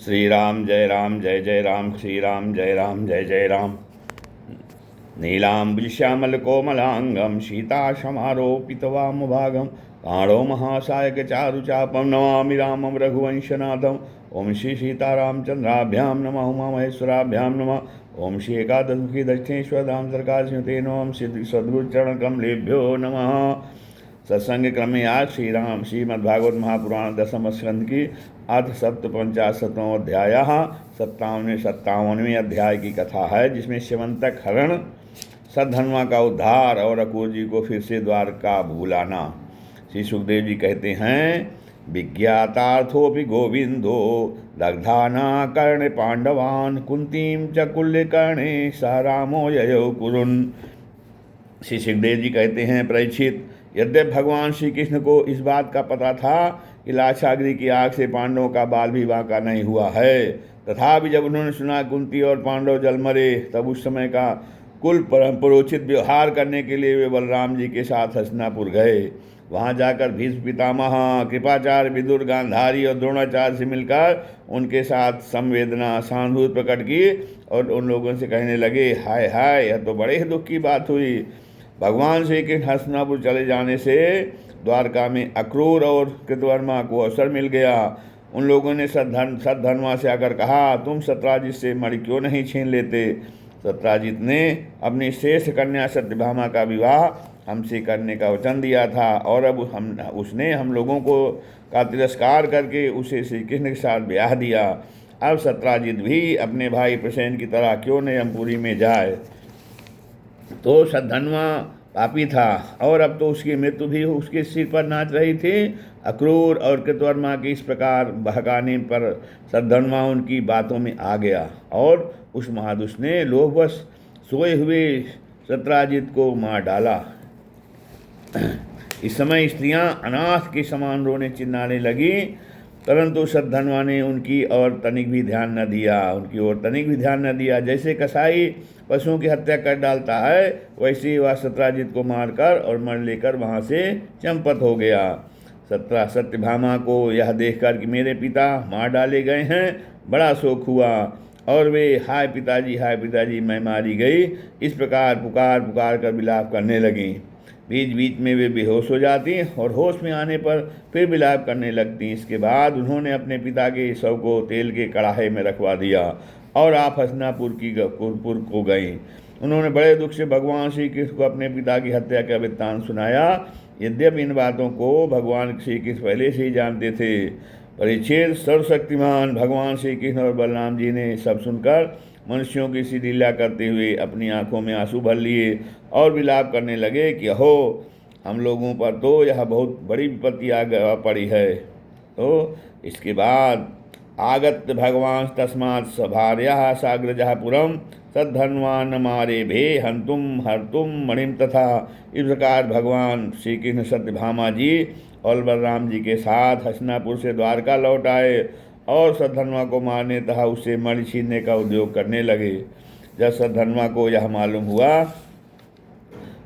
श्री राम जय जय राम, श्री राम जय जय राम। नीलाम्बुश्यामल कोमलांगम सीताशमारोपितवामभागम काणो महासायक चारुचापम नमामि रामं रघुवंशनाथम। ओम श्री सीतारामचंद्राभ्यां नमः, उमामहेश्वराभ्यां नमः। ओम श्री एकादशमुखी दक्षिणेश्वर धाम सरकार स्मृते नमः। श्री सद्गुरुचरण कमलेभ्यो नमः। सत्संग क्रम में आज श्रीमद्भागवत महापुराण दशम स्कंध की अथ सप्तपंचाशतों अध्याय 57वें अध्याय की कथा है, जिसमें स्यवंतक हरण, सद्धन्वा का उद्धार और अक्रूर जी को फिर से द्वारका बुलाना। श्री सुखदेव जी कहते हैं, विज्ञातार्थोपि गोविंदो दग्धाना कर्ण पांडवान कुंतीम च कुल्यकर्णे स रामो ययो कुरुन। श्री सुखदेव जी कहते हैं, परीक्षित, यद्यपि भगवान श्री कृष्ण को इस बात का पता था कि लाक्षागृह की आग से पांडवों का बाल भी बांका नहीं हुआ है, तथापि जब उन्होंने सुना कुंती और पांडव जल मरे, तब उस समय का कुल परम्परोचित व्यवहार करने के लिए वे बलराम जी के साथ हस्तिनापुर गए। वहाँ जाकर भीष्म पितामह, कृपाचार्य, विदुर, गांधारी और द्रोणाचार्य से मिलकर उनके साथ संवेदना सहानुभूति प्रकट की और उन लोगों से कहने लगे, हाय हाय, यह तो बड़े ही दुख की बात हुई। भगवान श्री कृष्ण हस्तिनापुर चले जाने से द्वारका में अक्रूर और कृतवर्मा को अवसर मिल गया। उन लोगों ने सद्धन्वा से आकर कहा, तुम सत्राजित से मणि क्यों नहीं छीन लेते। सत्राजित ने अपनी श्रेष्ठ कन्या सत्यभामा का विवाह हमसे करने का वचन दिया था और अब उसने हम लोगों को का तिरस्कार करके उसे श्री कृष्ण के साथ ब्याह दिया। अब सत्राजित भी अपने भाई प्रसेन की तरह क्यों नहीं यमपुरी में जाए। तो सद्धन्वा पापी था और अब तो उसकी मृत्यु भी उसके सिर पर नाच रही थी। अक्रूर और कृतवर्मा के इस प्रकार बहकाने पर सद्धन्वा उनकी बातों में आ गया और उस महादुष्ट ने लोभवश सोए हुए सत्राजित को मार डाला। इस समय स्त्रियां अनाथ के समान रोने चिल्लाने लगी, परंतु सद्धन्वा ने उनकी ओर तनिक भी ध्यान न दिया। जैसे कसाई पशुओं की हत्या कर डालता है, वैसे ही वह सत्राजित को मारकर और मर लेकर वहाँ से चंपत हो गया। सत्यभामा को यह देखकर कि मेरे पिता मार डाले गए हैं, बड़ा शोक हुआ और वे हाय पिताजी मैं मारी गई, इस प्रकार पुकार पुकार कर विलाप करने लगीं। बीच बीच में वे बेहोश हो जाती और होश में आने पर फिर विलाप करने लगती। इसके बाद उन्होंने अपने पिता के शव को तेल के कड़ाहे में रखवा दिया और आप हस्तिनापुर को गईं। उन्होंने बड़े दुख से भगवान श्री कृष्ण को अपने पिता की हत्या का वृत्तांत सुनाया। यद्यपि इन बातों को भगवान श्री कृष्ण पहले से ही जानते थे। परीक्षित, सर्वशक्तिमान भगवान श्री कृष्ण और बलराम जी ने सब सुनकर मनुष्यों की सी लीला करते हुए अपनी आंखों में आंसू भर लिए और विलाप करने लगे कि अहो, हम लोगों पर तो यह बहुत बड़ी विपत्ति आ पड़ी है। तो इसके बाद आगत भगवान तस्मात् सभार्या साग्रजः पुरम सद्धन्वान मारे भे हंतुम हरतुम मणिम तथा। इस प्रकार भगवान श्री कृष्ण सत्यभामा जी और बलराम जी के साथ हस्तिनापुर से द्वारका लौट आए और सद्धन्वा को मारने तथा उससे मणि छीनने का उद्योग करने लगे। जब सद्धन्वा को यह मालूम हुआ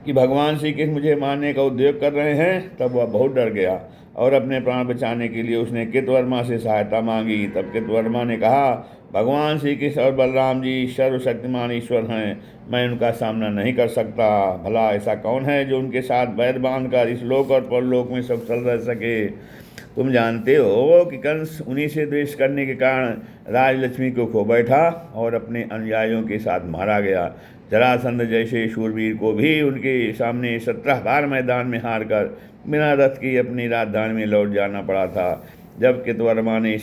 कि भगवान श्री कृष्ण मुझे मारने का उद्योग कर रहे हैं, तब वह बहुत डर गया और अपने प्राण बचाने के लिए उसने कृतवर्मा से सहायता मांगी। तब कृतवर्मा ने कहा, भगवान श्री कृष्ण और बलराम जी सर्वशक्तिमान ईश्वर हैं, मैं उनका सामना नहीं कर सकता। भला ऐसा कौन है जो उनके साथ वैर बांधकर इस लोक और परलोक में सकुशल रह सके। तुम जानते हो कि कंस उन्हीं से द्वेष करने के कारण राजलक्ष्मी को खो बैठा और अपने अनुयायियों के साथ मारा गया। जरासंध जैसे शूरवीर को भी उनके सामने 17 बार मैदान में हार कर बिना रथ की अपनी राजधानी में लौट जाना पड़ा था। जब कृतवर्मा ने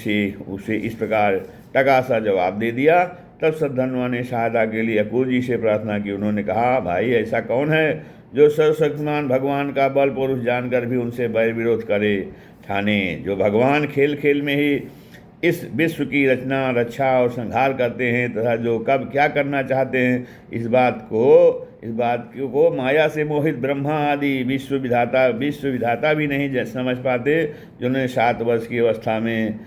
उसे इस प्रकार टकासा जवाब दे दिया, तब सद्धन्वा ने सहायता के लिए अक्रूर जी से प्रार्थना की। उन्होंने कहा, भाई ऐसा कौन है जो सर्वशक्तिमान भगवान का बल पुरुष जानकर भी उनसे बैर विरोध करे ठाने, जो भगवान खेल खेल में ही इस विश्व की रचना, रक्षा और संहार करते हैं तथा जो कब क्या करना चाहते हैं, इस बात को माया से मोहित ब्रह्मा आदि विश्व विधाता भी नहीं समझ पाते, जिन्होंने 7 वर्ष की अवस्था में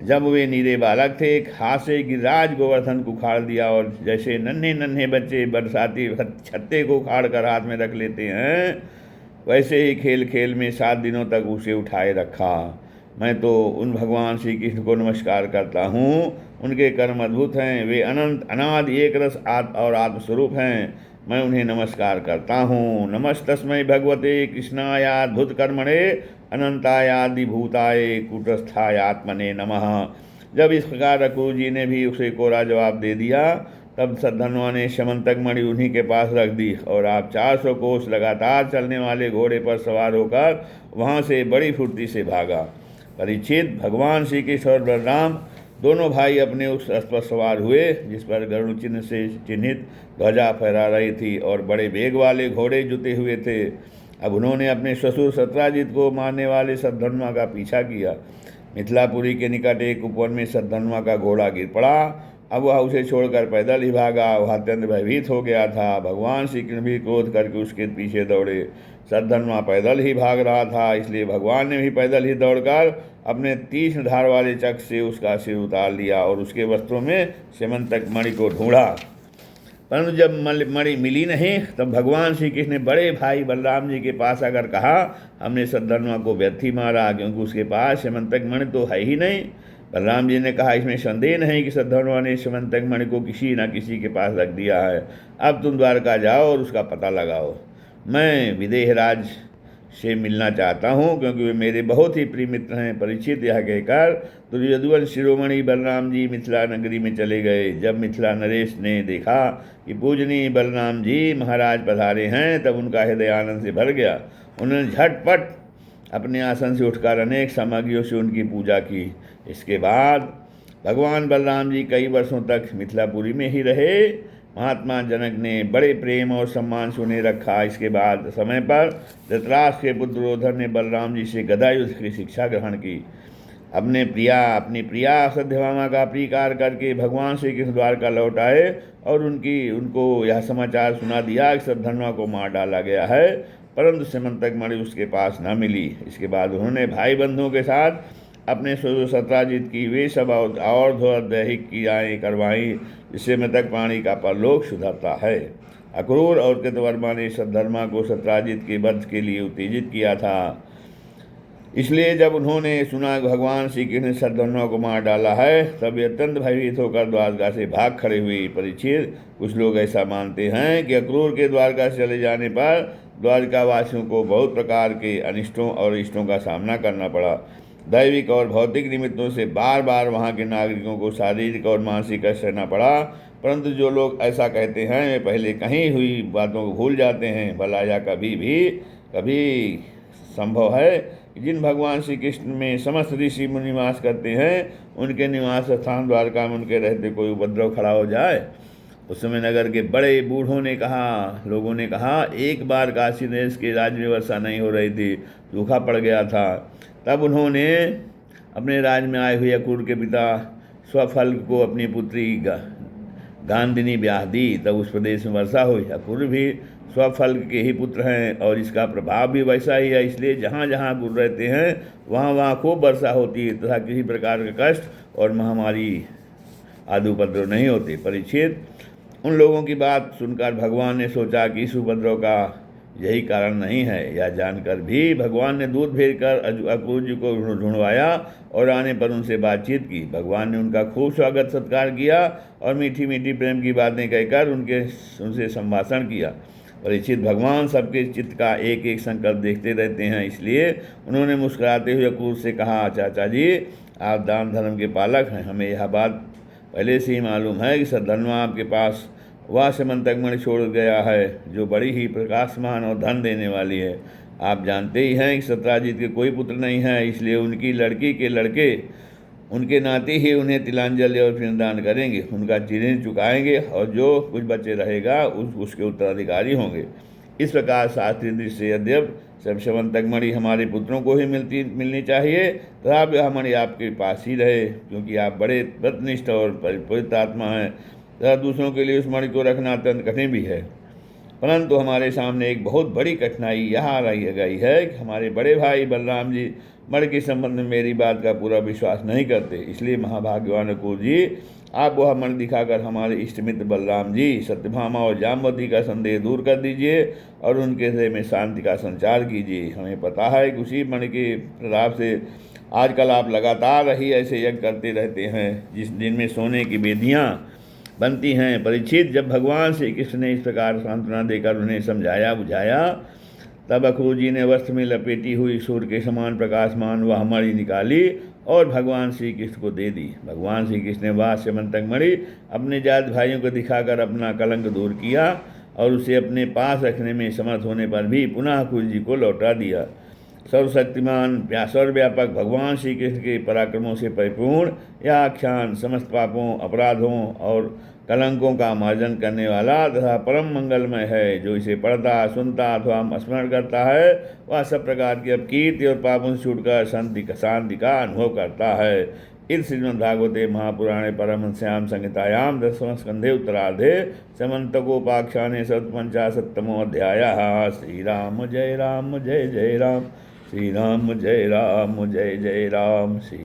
जब वे नीरे बालक थे, एक हाथ से गिरिराज गोवर्धन को उखाड़ दिया और जैसे नन्हे बच्चे बरसाती छत्ते को उखाड़ कर हाथ में रख लेते हैं, वैसे ही खेल खेल में 7 दिनों तक उसे उठाए रखा। मैं तो उन भगवान श्री कृष्ण को नमस्कार करता हूँ। उनके कर्म अद्भुत हैं, वे अनंत अनादि एक रस और आत्मस्वरूप हैं। मैं उन्हें नमस्कार करता हूँ। नमस्तस्मै भगवते कृष्णायाद्भुत कर्मणे अनंतायादिभूताय कूटस्थाय आत्मने नमः। जब इस प्रकार अक्रूर जी ने भी उसे कोरा जवाब दे दिया, तब सद्धन्वा ने स्यमंतक मणि उन्हीं के पास रख दी और आप 400 कोस लगातार चलने वाले घोड़े पर सवार होकर वहाँ से बड़ी फुर्ती से भागा। परीक्षित, भगवान श्री कृष्ण और बलराम दोनों भाई अपने उस रथ पर सवार हुए जिस पर गरुड़ चिन्ह से चिन्हित ध्वजा फहरा रही थी और बड़े वेग वाले घोड़े जुते हुए थे। अब उन्होंने अपने ससुर सत्राजित को मारने वाले सद्धन्वा का पीछा किया। मिथिलापुरी के निकट एक उपवन में सद्धन्वा का घोड़ा गिर पड़ा। अब वह उसे छोड़कर पैदल ही भागा। वह अत्यंत भयभीत हो गया था। भगवान श्री कृष्ण भी क्रोध करके उसके पीछे दौड़े। सद्धन्वा पैदल ही भाग रहा था, इसलिए भगवान ने भी पैदल ही दौड़कर अपने तीक्ष्ण धार वाले चक्र से उसका सिर उतार लिया और उसके वस्त्रों में स्यमंतक मणि को ढूंढा। परंतु जब मणि मिली नहीं, तब भगवान श्री कृष्ण ने बड़े भाई बलराम जी के पास आकर कहा, हमने सद्धन्वा को व्यर्थ ही मारा, क्योंकि उसके पास स्यमंतक मणि तो है ही नहीं। बलराम जी ने कहा, इसमें संदेह नहीं कि सद्धन्वा ने स्यमंतक मणि को किसी न किसी के पास रख दिया है। अब तुम द्वारका जाओ और उसका पता लगाओ। मैं विदेहराज से मिलना चाहता हूँ, क्योंकि वे मेरे बहुत ही प्रिय मित्र हैं। परीक्षित यह कहकर दुर्योधन शिरोमणि बलराम जी मिथिला नगरी में चले गए। जब मिथिला नरेश ने देखा कि पूजनीय बलराम जी महाराज पधारे हैं, तब उनका हृदय आनंद से भर गया। उन्होंने झटपट अपने आसन से उठकर अनेक सामग्रियों से उनकी पूजा की। इसके बाद भगवान बलराम जी कई वर्षों तक मिथिलापुरी में ही रहे। महात्मा जनक ने बड़े प्रेम और सम्मान से उन्हें रखा। इसके बाद समय पर धृतराष्ट्र के पुत्र दुर्योधन ने बलराम जी से गदा युद्ध की शिक्षा ग्रहण की। अपनी प्रिया सत्यभामा का प्रीकार करके भगवान श्री कृष्ण द्वारका लौट आए और उनको यह समाचार सुना दिया कि सद्धन्वा को मार डाला गया है, परंतु स्यमंतक मणि उसके पास न मिली। इसके बाद उन्होंने भाई बंधुओं के साथ अपने ससुर सत्राजित की वे सब और दैहिक क्रियाएँ करवाई, जिससे मृतक प्राणी का परलोक सुधरता है। अक्रूर और कृतवर्मा ने सद्धर्मा को सत्राजित के वध के लिए उत्तेजित किया था। इसलिए जब उन्होंने सुना कि भगवान श्री कृष्ण ने सद्धर्मा को मार डाला है, तब वे अत्यंत भयभीत होकर द्वारका से भाग खड़े हुए। परीक्षित, कुछ लोग ऐसा मानते हैं कि अक्रूर के द्वारका से चले जाने पर द्वारका वासियों को बहुत प्रकार के अनिष्टों और इष्टों का सामना करना पड़ा। दैविक और भौतिक निमित्तों से बार बार वहाँ के नागरिकों को शारीरिक और मानसिक कष्ट सहना पड़ा। परंतु जो लोग ऐसा कहते हैं, वे पहले कहीं हुई बातों को भूल जाते हैं। भला यह कभी संभव है कि जिन भगवान श्री कृष्ण में समस्त ऋषि मुनि निवास करते हैं, उनके निवास स्थान द्वारका में उनके रहते कोई उपद्रव खड़ा हो जाए? उस समय नगर के बड़े बूढ़ों ने कहा, लोगों ने कहा, एक बार काशी देश के राज्य में वर्षा नहीं हो रही थी, सूखा पड़ गया था। तब उन्होंने अपने राज्य में आए हुए अक्रूर के पिता स्वफल को अपनी पुत्री गांधिनी ब्याह दी। तब उस प्रदेश में वर्षा हुई। अक्रूर भी स्वफल के ही पुत्र हैं और इसका प्रभाव भी वैसा ही है। इसलिए जहाँ जहाँ अक्रूर रहते हैं, वहाँ वहाँ खूब वर्षा होती है तथा किसी प्रकार का कष्ट और महामारी आदि उपद्रव नहीं होते। परीक्षित, उन लोगों की बात सुनकर भगवान ने सोचा कि इस उपद्रव का यही कारण नहीं है। यह जानकर भी भगवान ने दूध भेजकर अक्रूर जी को ढूंढवाया और आने पर उनसे बातचीत की। भगवान ने उनका खूब स्वागत सत्कार किया और मीठी मीठी प्रेम की बातें कहकर उनसे संभाषण किया। परीक्षित, भगवान सबके चित्त का एक एक संकल्प देखते रहते हैं, इसलिए उन्होंने मुस्कुराते हुए अक्रूर से कहा, चाचा जी, आप दान धर्म के पालक हैं। हमें यह बात पहले से ही मालूम है कि सद्धन्वा आपके पास वह स्यमंतक मणि छोड़ गया है, जो बड़ी ही प्रकाशमान और धन देने वाली है। आप जानते ही हैं कि सत्राजित के कोई पुत्र नहीं है, इसलिए उनकी लड़की के लड़के उनके नाते ही उन्हें तिलांजलि और पिंडदान करेंगे, उनका चिन्ह चुकाएंगे और जो कुछ बचे रहेगा उसके उत्तराधिकारी होंगे। इस प्रकार शास्त्रीय दृष्टि से यद्यप स्यमंतक मणि हमारे पुत्रों को ही मिलनी चाहिए, तथा यह मणि आपके पास ही रहे, क्योंकि आप बड़े व्रतनिष्ठ और पवित्र आत्मा हैं तथा दूसरों के लिए उस मणि को रखना अत्यंत कठिन भी है। परंतु हमारे सामने एक बहुत बड़ी कठिनाई यह आ रही गई है कि हमारे बड़े भाई बलराम जी मणि के संबंध में मेरी बात का पूरा विश्वास नहीं करते। इसलिए महाभाग्यवान अक्रूर जी, आप वह मणि दिखाकर हमारे इष्ट मित्र बलराम जी, सत्यभामा और जामवती का संदेह दूर कर दीजिए और उनके हृदय में शांति का संचार कीजिए। हमें पता है कि उसी मणि के प्रभाव से आजकल आप लगातार ही ऐसे यज्ञ करते रहते हैं जिनमें सोने की वेदियाँ बनती हैं। परीक्षित, जब भगवान श्री कृष्ण ने इस प्रकार सांत्वना देकर उन्हें समझाया बुझाया, तब अक्रूर जी ने वस्त्र में लपेटी हुई सूर्य के समान प्रकाशमान वह मणि निकाली और भगवान श्री कृष्ण को दे दी। भगवान श्री कृष्ण ने वह स्यमंतक मणि अपने जात भाइयों को दिखाकर अपना कलंक दूर किया और उसे अपने पास रखने में समर्थ होने पर भी पुनः अक्रूर जी को लौटा दिया। सर्वशक्तिमान सर्वव्यापक भगवान श्री कृष्ण के पराक्रमों से परिपूर्ण यह आख्यान समस्त पापों, अपराधों और कलंकों का मार्जन करने वाला तथा परम मंगलमय है। जो इसे पढ़ता, सुनता अथवा स्मरण करता है वह सब प्रकार की अपकीर्ति और पापों से छूटकर शांति का अनुभव करता है। इस श्रीमद्भागवते महापुराणे परमहंस्यां संहितायां दशमस्कन्धे उत्तरार्धे समन्तकोपाख्याने सप्तपञ्चाशत्तमो अध्यायः। श्रीराम जय राम जय जय राम, श्रीराम जय राम जय जय राम। श्री